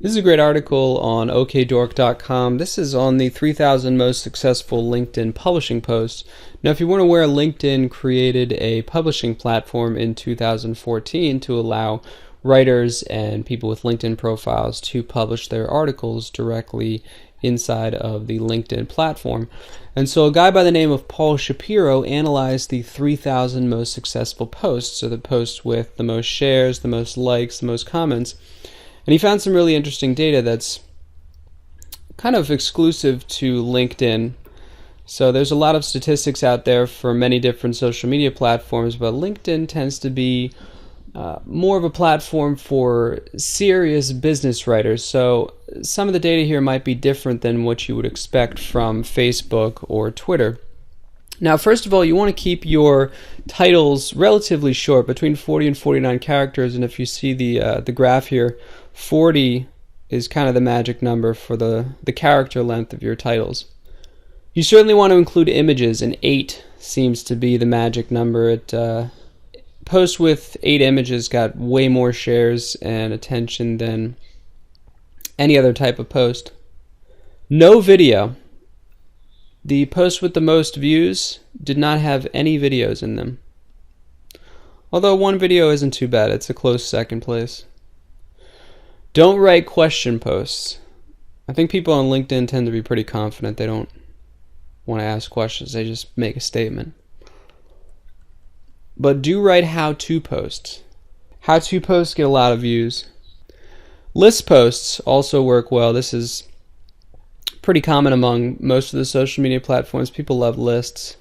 This is a great article on okdork.com. This is on the 3,000 most successful LinkedIn publishing posts. Now, if you weren't aware, LinkedIn created a publishing platform in 2014 to allow writers and people with LinkedIn profiles to publish their articles directly inside of the LinkedIn platform. And so a guy by the name of Paul Shapiro analyzed the 3,000 most successful posts, so the posts with the most shares, the most likes, the most comments. And he found some really interesting data that's kind of exclusive to LinkedIn. So there's a lot of statistics out there for many different social media platforms, but LinkedIn tends to be more of a platform for serious business writers. So some of the data here might be different than what you would expect from Facebook or Twitter. Now, first of all, you want to keep your titles relatively short, between 40 and 49 characters, and if you see the graph here, 40 is kind of the magic number for the character length of your titles. You certainly want to include images, and 8 seems to be the magic number. Posts with 8 images got way more shares and attention than any other type of post. No video. The post with the most views did not have any videos in them. Although one video isn't too bad, it's a close second place. Don't write question posts. I think people on LinkedIn tend to be pretty confident. They don't want to ask questions, they just make a statement. But do write how-to posts. How-to posts get a lot of views. List posts also work well. This is pretty common among most of the social media platforms. People love lists.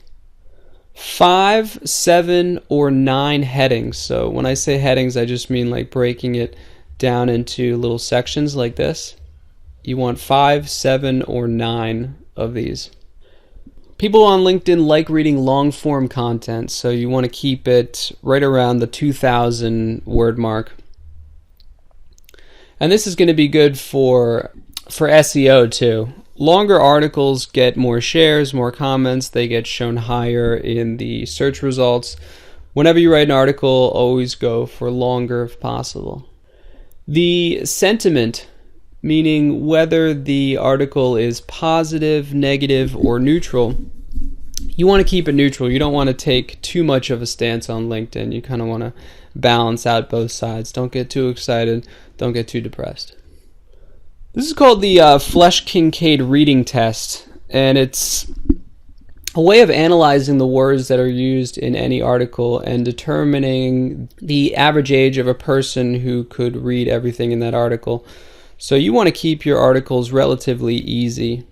5, 7, or 9 headings. So when I say headings, I just mean like breaking it down into little sections like this. You want 5, 7, or 9 of these. People on LinkedIn like reading long-form content, so you want to keep it right around the 2,000 word mark. And this is going to be good for SEO too. Longer articles get more shares, more comments, they get shown higher in the search results. Whenever you write an article, always go for longer if possible. The sentiment, meaning whether the article is positive, negative, or neutral, you want to keep it neutral. You don't want to take too much of a stance on LinkedIn. You kind of want to balance out both sides. Don't get too excited. Don't get too depressed. This is called the Flesch-Kincaid reading test, and it's a way of analyzing the words that are used in any article and determining the average age of a person who could read everything in that article. So you want to keep your articles relatively easy.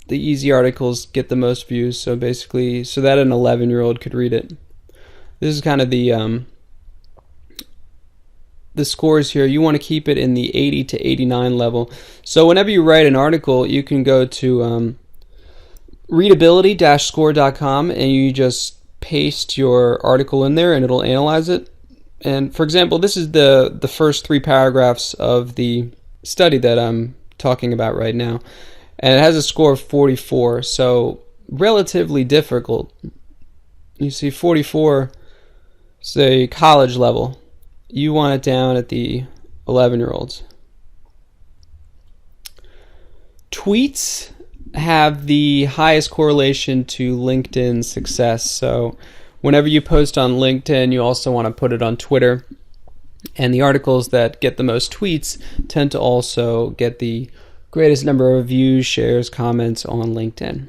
The easy articles get the most views, so basically, so that an 11-year-old could read it. This is kind of the scores here. You want to keep it in the 80 to 89 level. So whenever you write an article, you can go to readability-score.com and you just paste your article in there and it'll analyze it. And for example, this is the first 3 paragraphs of the study that I'm talking about right now. And it has a score of 44, so relatively difficult. You see 44, say college level. You want it down at the 11-year-olds. Tweets have the highest correlation to LinkedIn success. So whenever you post on LinkedIn, you also want to put it on Twitter. And the articles that get the most tweets tend to also get the greatest number of views, shares, comments on LinkedIn.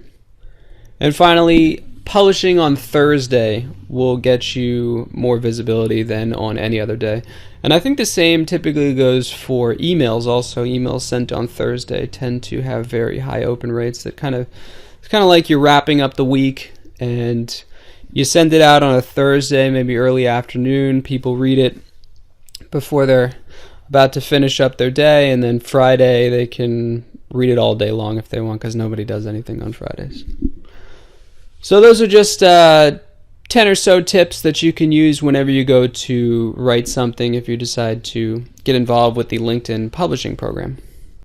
And finally, publishing on Thursday will get you more visibility than on any other day. And I think the same typically goes for emails also. Emails sent on Thursday tend to have very high open rates. It's kind of like you're wrapping up the week and you send it out on a Thursday, maybe early afternoon. People read it before they're about to finish up their day, and then Friday they can read it all day long if they want, because nobody does anything on Fridays. So those are just 10 or so tips that you can use whenever you go to write something if you decide to get involved with the LinkedIn publishing program.